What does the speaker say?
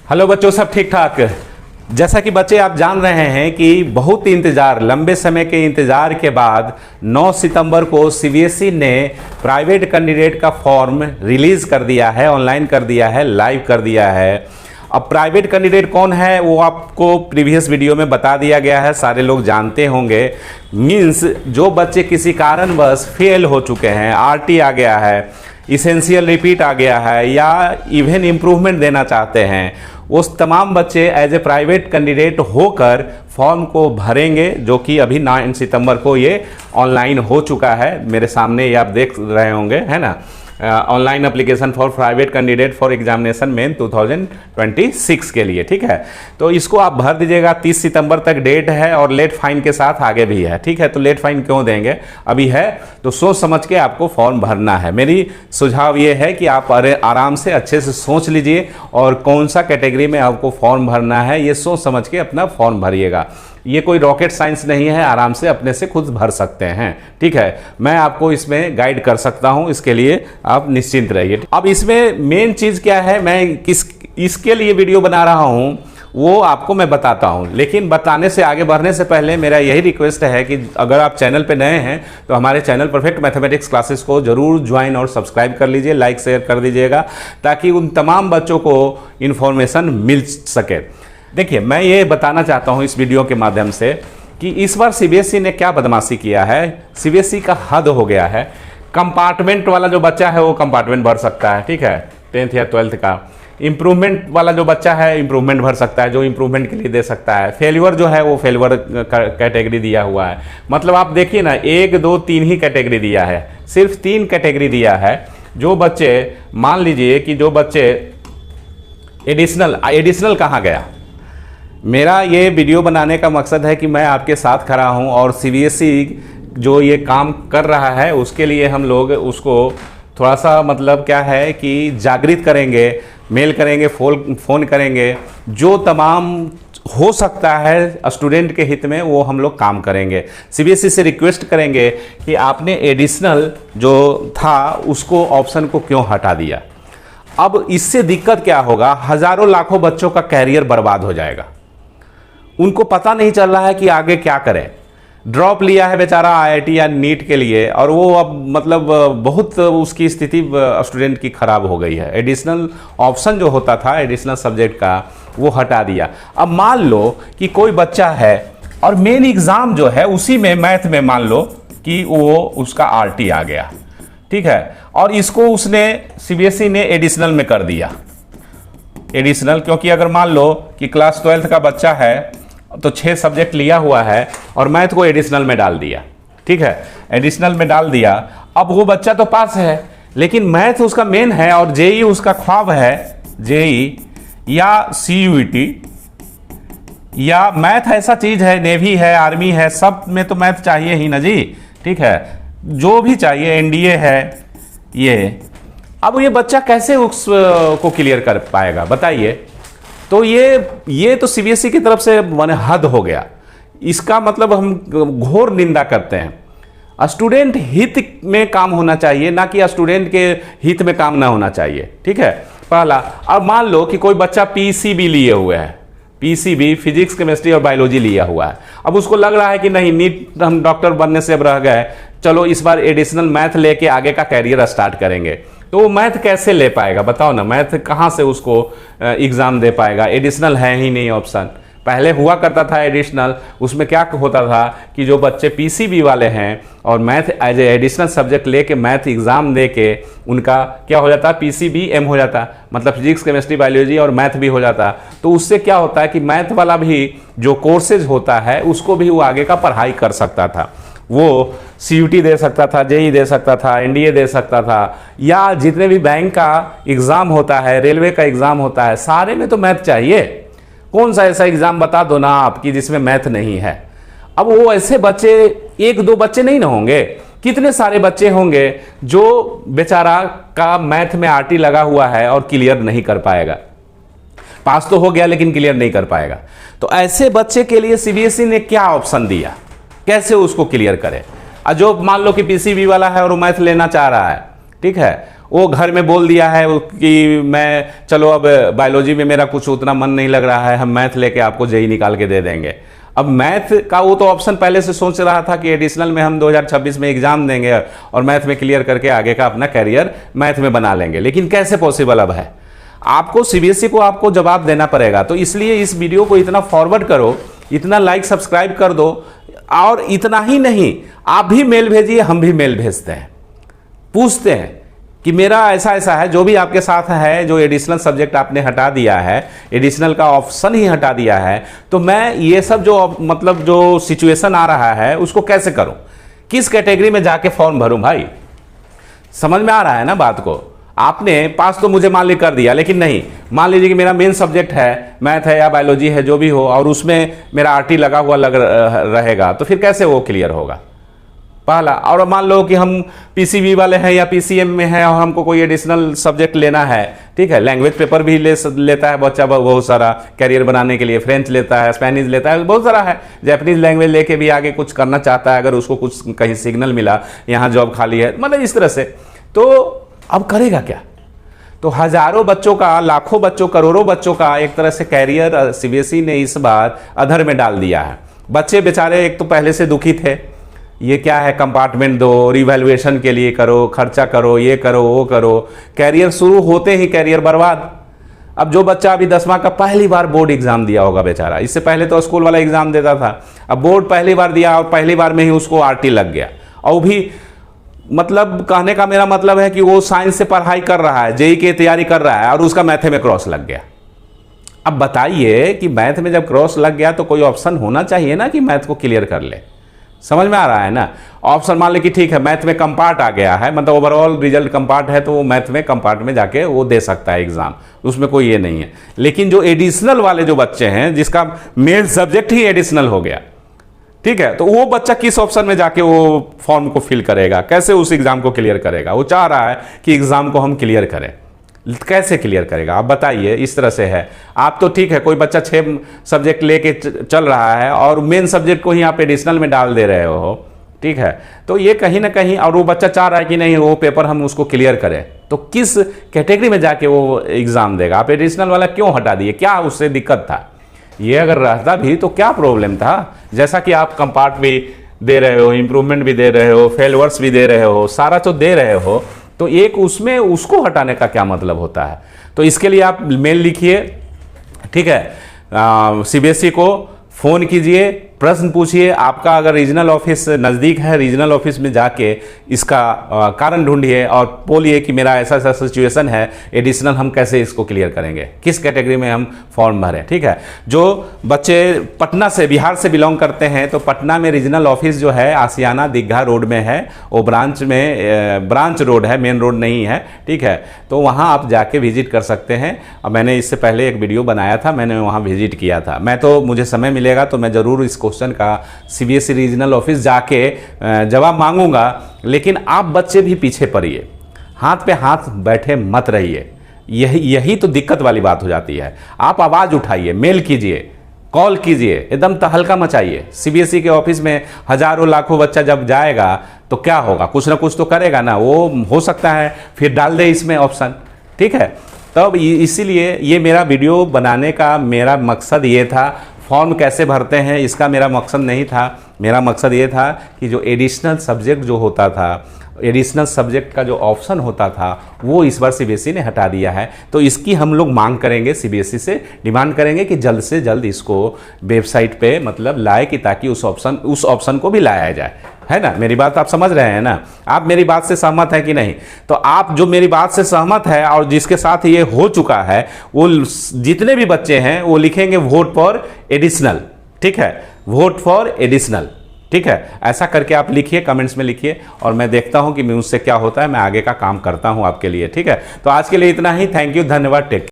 Hello बच्चों, सब ठीक ठाक। जैसा कि बच्चे आप जान रहे हैं कि बहुत इंतज़ार, लंबे समय के इंतज़ार के बाद 9 सितंबर को सीबीएसई ने प्राइवेट कैंडिडेट का फॉर्म रिलीज़ कर दिया है, ऑनलाइन कर दिया है, लाइव कर दिया है। अब प्राइवेट कैंडिडेट कौन है वो आपको प्रीवियस वीडियो में बता दिया गया है, सारे लोग जानते होंगे। मीन्स जो बच्चे किसी कारणवश फेल हो चुके हैं, आरटी आ गया है, इसेंशियल रिपीट आ गया है या इवन इम्प्रूवमेंट देना चाहते हैं, उस तमाम बच्चे एज ए प्राइवेट कैंडिडेट होकर फॉर्म को भरेंगे, जो कि अभी 9 सितंबर को ये ऑनलाइन हो चुका है। मेरे सामने ये आप देख रहे होंगे, है ना, online application for private candidate for examination main 2026 के लिए। ठीक है, तो इसको आप भर दीजिएगा। 30 सितंबर तक डेट है और लेट फाइन के साथ आगे भी है। ठीक है, तो लेट फाइन क्यों देंगे, अभी है तो सोच समझ के आपको फॉर्म भरना है। मेरी सुझाव ये है कि आप आराम से अच्छे से सोच लीजिए और कौन सा कैटेगरी में आपको फॉर्म भरना है ये सोच समझ के अपना फॉर्म भरिएगा। ये कोई रॉकेट साइंस नहीं है, आराम से अपने से खुद भर सकते हैं। ठीक है, मैं आपको इसमें गाइड कर सकता हूं, इसके लिए आप निश्चिंत रहिए। अब इसमें मेन चीज़ क्या है, मैं इसके लिए वीडियो बना रहा हूं वो आपको मैं बताता हूं, लेकिन बताने से आगे बढ़ने से पहले मेरा यही रिक्वेस्ट है कि अगर आप चैनल पे नए हैं तो हमारे चैनल परफेक्ट मैथमेटिक्स क्लासेस को जरूर ज्वाइन और सब्सक्राइब कर लीजिए, लाइक शेयर कर दीजिएगा, ताकि उन तमाम बच्चों को इन्फॉर्मेशन मिल सके। देखिए, मैं ये बताना चाहता हूँ इस वीडियो के माध्यम से कि इस बार सीबीएसई ने क्या बदमाशी किया है। सीबीएसई का हद हो गया है। कंपार्टमेंट वाला जो बच्चा है वो कंपार्टमेंट भर सकता है, ठीक है, 10th या 12th का। इम्प्रूवमेंट वाला जो बच्चा है इम्प्रूवमेंट भर सकता है, जो इम्प्रूवमेंट के लिए दे सकता है। फेल्यूर जो है वो फेल्यूर कैटेगरी दिया हुआ है। मतलब आप देखिए ना, 1, 2, 3 ही कैटेगरी दिया है, सिर्फ 3 कैटेगरी दिया है। जो बच्चे, मान लीजिए कि जो बच्चे एडिशनल कहाँ गया। मेरा ये वीडियो बनाने का मकसद है कि मैं आपके साथ खड़ा हूँ और सीबीएसई जो ये काम कर रहा है उसके लिए हम लोग उसको थोड़ा सा, मतलब क्या है कि जागृत करेंगे, मेल करेंगे, फ़ोन करेंगे, जो तमाम हो सकता है स्टूडेंट के हित में वो हम लोग काम करेंगे। सीबीएसई से रिक्वेस्ट करेंगे कि आपने एडिशनल जो था उसको ऑप्शन को क्यों हटा दिया। अब इससे दिक्कत क्या होगा, हज़ारों लाखों बच्चों का कैरियर बर्बाद हो जाएगा। उनको पता नहीं चल रहा है कि आगे क्या करें। ड्रॉप लिया है बेचारा आईआईटी या नीट के लिए, और वो अब मतलब बहुत उसकी स्थिति स्टूडेंट की खराब हो गई है। एडिशनल ऑप्शन जो होता था एडिशनल सब्जेक्ट का वो हटा दिया। अब मान लो कि कोई बच्चा है और मेन एग्ज़ाम जो है उसी में मैथ में मान लो कि वो उसका आरटी आ गया, ठीक है, और इसको उसने सीबीएसई ने एडिशनल में कर दिया। एडिशनल क्योंकि अगर मान लो कि क्लास 12th का बच्चा है तो 6 सब्जेक्ट लिया हुआ है और मैथ को एडिशनल में डाल दिया, ठीक है, एडिशनल में डाल दिया। अब वो बच्चा तो पास है, लेकिन मैथ उसका मेन है और जेई उसका ख्वाब है, जेई या सीयूईटी या मैथ ऐसा चीज है, नेवी है, आर्मी है, सब में तो मैथ चाहिए ही ना जी, ठीक है, जो भी चाहिए, एनडीए है ये। अब ये बच्चा कैसे उसको क्लियर कर पाएगा बताइए। तो ये तो सीबीएसई की तरफ से माने हद हो गया। इसका मतलब हम घोर निंदा करते हैं। स्टूडेंट हित में काम होना चाहिए, ना कि स्टूडेंट के हित में काम ना होना चाहिए, ठीक है, पहला। अब मान लो कि कोई बच्चा पीसीबी लिए हुए है, पीसीबी फिजिक्स, केमिस्ट्री और बायोलॉजी लिया हुआ है। अब उसको लग रहा है कि नहीं, नीट हम डॉक्टर बनने से अब रह गए, चलो इस बार एडिशनल मैथ लेके आगे का कैरियर स्टार्ट करेंगे। तो वो मैथ कैसे ले पाएगा बताओ ना, मैथ कहाँ से उसको एग्ज़ाम दे पाएगा। एडिशनल है ही नहीं ऑप्शन। पहले हुआ करता था एडिशनल, उसमें क्या होता था कि जो बच्चे पीसीबी वाले हैं और math as a additional subject लेके मैथ एग्ज़ाम दे के उनका क्या हो जाता, पीसीबी एम हो जाता, मतलब फिजिक्स, केमिस्ट्री, बायोलॉजी और मैथ भी हो जाता। तो उससे क्या होता है कि मैथ वाला भी जो कोर्सेज होता है उसको भी वो आगे का पढ़ाई कर सकता था। वो सीयूटी दे सकता था, जेई दे सकता था, एनडीए दे सकता था, या जितने भी बैंक का एग्ज़ाम होता है, रेलवे का एग्ज़ाम होता है, सारे में तो मैथ चाहिए। कौन सा ऐसा एग्ज़ाम बता दो ना आपकी जिसमें मैथ नहीं है। अब वो ऐसे बच्चे 1-2 बच्चे नहीं ना होंगे, कितने सारे बच्चे होंगे जो बेचारा का मैथ में आरटी लगा हुआ है और क्लियर नहीं कर पाएगा। पास तो हो गया लेकिन क्लियर नहीं कर पाएगा। तो ऐसे बच्चे के लिए सीबीएसई ने क्या ऑप्शन दिया, कैसे उसको क्लियर करे। जो मान लो कि पीसीबी वाला है और वो मैथ लेना चाह रहा है, ठीक है, वो घर में बोल दिया है कि मैं चलो अब बायोलॉजी में मेरा कुछ उतना मन नहीं लग रहा है, हम मैथ लेके आपको जेई निकाल के दे देंगे। अब मैथ का वो तो ऑप्शन पहले से सोच रहा था कि एडिशनल में हम 2026 में एग्जाम देंगे और मैथ में क्लियर करके आगे का अपना कैरियर मैथ में बना लेंगे, लेकिन कैसे पॉसिबल अब है? आपको सीबीएसई को आपको जवाब देना पड़ेगा। तो इसलिए इस वीडियो को इतना फॉरवर्ड करो, इतना लाइक सब्सक्राइब कर दो, और इतना ही नहीं, आप भी मेल भेजिए, हम भी मेल भेजते हैं, पूछते हैं कि मेरा ऐसा ऐसा है, जो भी आपके साथ है, जो एडिशनल सब्जेक्ट आपने हटा दिया है, एडिशनल का ऑप्शन ही हटा दिया है, तो मैं ये सब जो मतलब जो सिचुएशन आ रहा है उसको कैसे करूं, किस कैटेगरी में जाके फॉर्म भरूं? भाई समझ में आ रहा है ना बात को? आपने पास तो मुझे मान ली कर दिया, लेकिन नहीं, मान लीजिए कि मेरा मेन सब्जेक्ट है मैथ है या बायोलॉजी है, जो भी हो, और उसमें मेरा आरटी लगा हुआ रहेगा, तो फिर कैसे वो क्लियर होगा? पहला। और मान लो कि हम पीसीबी वाले हैं या पीसीएम में हैं और हमको कोई एडिशनल सब्जेक्ट लेना है, ठीक है, लैंग्वेज पेपर भी लेता है बच्चा बहुत सारा कैरियर बनाने के लिए, फ्रेंच लेता है, स्पेनिश लेता है, बहुत सारा है, जैपनीज लैंग्वेज लेके भी आगे कुछ करना चाहता है, अगर उसको कुछ कहीं सिग्नल मिला यहाँ जॉब खाली है, मतलब इस तरह से। तो अब करेगा क्या? तो हजारों बच्चों का, लाखों बच्चों, करोड़ों बच्चों का एक तरह से कैरियर सीबीएसई ने इस बार अधर में डाल दिया है। बच्चे बेचारे एक तो पहले से दुखी थे, ये क्या है, कंपार्टमेंट दो, रिवैल्यूएशन के लिए करो, खर्चा करो, ये करो, वो करो, कैरियर शुरू होते ही कैरियर बर्बाद। अब जो बच्चा अभी 10वां का पहली बार बोर्ड एग्जाम दिया होगा बेचारा, इससे पहले तो स्कूल वाला एग्जाम देता था, अब बोर्ड पहली बार दिया और पहली बार में ही उसको आरटी लग गया, और भी मतलब कहने का मेरा मतलब है कि वो साइंस से पढ़ाई कर रहा है, जेई की तैयारी कर रहा है, और उसका मैथ में क्रॉस लग गया। अब बताइए कि मैथ में जब क्रॉस लग गया तो कोई ऑप्शन होना चाहिए ना कि मैथ को क्लियर कर ले। समझ में आ रहा है ना? ऑप्शन मान ले कि ठीक है मैथ में कंपार्ट आ गया है, मतलब ओवरऑल रिजल्ट कंपार्ट है, तो वो मैथ में कंपार्ट में जाके वो दे सकता है एग्जाम, उसमें कोई ये नहीं है। लेकिन जो एडिशनल वाले जो बच्चे हैं, जिसका मेन सब्जेक्ट ही एडिशनल हो गया, ठीक है, तो वो बच्चा किस ऑप्शन में जाके वो फॉर्म को फिल करेगा, कैसे उस एग्जाम को क्लियर करेगा? वो चाह रहा है कि एग्जाम को हम क्लियर करें, कैसे क्लियर करेगा आप बताइए? इस तरह से है। आप तो ठीक है, कोई बच्चा 6 सब्जेक्ट लेके चल रहा है और मेन सब्जेक्ट को ही आप एडिशनल में डाल दे रहे हो, ठीक है, तो ये कहीं ना कहीं, और वो बच्चा चाह रहा है कि नहीं वो पेपर हम उसको क्लियर करें, तो किस कैटेगरी में जाके वो एग्जाम देगा? आप एडिशनल वाला क्यों हटा दिए? क्या उससे दिक्कत था? ये अगर रहता भी तो क्या प्रॉब्लम था? जैसा कि आप कंपार्ट भी दे रहे हो, इंप्रूवमेंट भी दे रहे हो, फेलवर्स भी दे रहे हो, सारा तो दे रहे हो, तो एक उसमें उसको हटाने का क्या मतलब होता है? तो इसके लिए आप मेल लिखिए, ठीक है, सीबीएसई को फ़ोन कीजिए, प्रश्न पूछिए। आपका अगर रीजनल ऑफिस नज़दीक है, रीजनल ऑफिस में जाके इसका कारण ढूंढिए और बोलिए कि मेरा ऐसा ऐसा सिचुएशन है, एडिशनल हम कैसे इसको क्लियर करेंगे, किस कैटेगरी में हम फॉर्म भरें, ठीक है। जो बच्चे पटना से, बिहार से बिलोंग करते हैं, तो पटना में रीजनल ऑफिस जो है आसियाना दीघा रोड में है, वो ब्रांच रोड है, मेन रोड नहीं है, ठीक है, तो वहाँ आप जाके विजिट कर सकते हैं। और मैंने इससे पहले एक वीडियो बनाया था, मैंने वहाँ विजिट किया था। मैं तो, मुझे समय मिलेगा तो मैं ज़रूर इस क्वेश्चन का सीबीएसई रीजनल ऑफिस जाके जवाब मांगूंगा। लेकिन आप बच्चे भी पीछे पड़िए, हाथ पे हाथ बैठे मत रहिए, यही तो दिक्कत वाली बात हो जाती है। आप आवाज़ उठाइए, मेल कीजिए, कॉल कीजिए, एकदम तहलका मचाइए। सीबीएसई के ऑफिस में हजारों लाखों बच्चा जब जाएगा तो क्या होगा, कुछ ना कुछ तो करेगा ना, वो हो सकता है फिर डाल दे इसमें ऑप्शन, ठीक है। तब इसीलिए ये मेरा वीडियो बनाने का मेरा मकसद ये था। फॉर्म कैसे भरते हैं इसका मेरा मकसद नहीं था, मेरा मकसद ये था कि जो एडिशनल सब्जेक्ट जो होता था, एडिशनल सब्जेक्ट का जो ऑप्शन होता था, वो इस बार सीबीएसई ने हटा दिया है। तो इसकी हम लोग मांग करेंगे, सीबीएसई से डिमांड करेंगे कि जल्द से जल्द इसको वेबसाइट पे मतलब लाए, कि ताकि उस ऑप्शन को भी लाया जाए, है ना। मेरी बात आप समझ रहे हैं ना? आप मेरी बात से सहमत है कि नहीं? तो आप जो मेरी बात से सहमत है और जिसके साथ ये हो चुका है, वो जितने भी बच्चे हैं वो लिखेंगे वोट फॉर एडिशनल, ठीक है, वोट फॉर एडिशनल, ठीक है। ऐसा करके आप लिखिए, कमेंट्स में लिखिए, और मैं देखता हूं कि मुझसे क्या होता है, मैं आगे का काम करता हूं आपके लिए, ठीक है। तो आज के लिए इतना ही। थैंक यू, धन्यवाद, टेक।